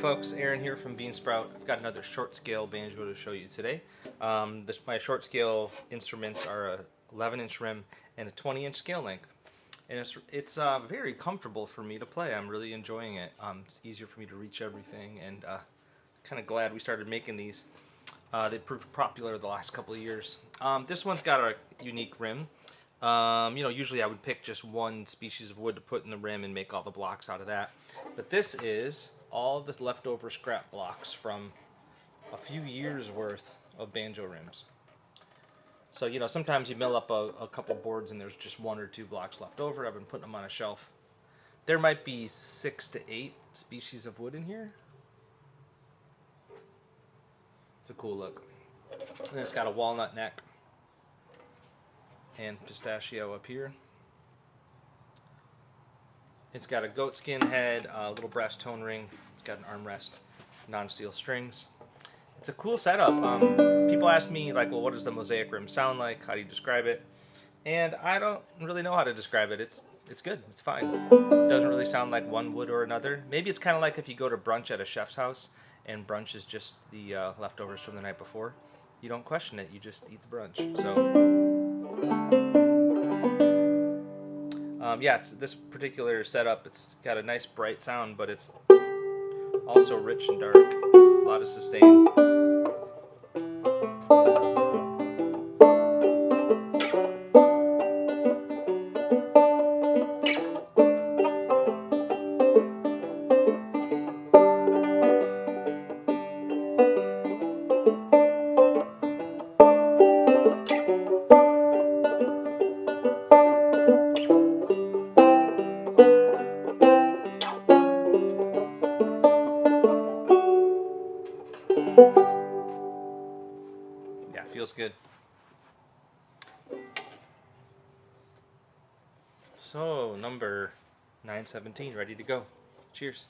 folks, Aaron here from Bean Sprout. I've got another short scale banjo to show you today. My short scale instruments are a 11-inch rim and a 20-inch scale length. And it's very comfortable for me to play. I'm really enjoying it. It's easier for me to reach everything, and kind of glad we started making these. They proved popular the last couple of years. This one's got a unique rim. Usually I would pick just one species of wood to put in the rim and make all the blocks out of that. But this is all the leftover scrap blocks from a few years worth of banjo rims. So, sometimes you mill up a couple boards and there's just 1 or 2 blocks left over. I've been putting them on a shelf. There might be 6 to 8 species of wood in here. It's a cool look. And it's got a walnut neck and pistachio up here. It's got a goatskin head, a little brass tone ring. It's got an armrest, non-steel strings. It's a cool setup. People ask me, like, well, what does the Mosaic rim sound like? How do you describe it? And I don't really know how to describe it. It's good. It's fine. It doesn't really sound like one wood or another. Maybe it's kind of like if you go to brunch at a chef's house and brunch is just the leftovers from the night before. You don't question it. You just eat the brunch. Yeah, it's this particular setup. It's got a nice bright sound, but it's also rich and dark. A lot of sustain. Yeah, feels good. So, number 917, ready to go. Cheers.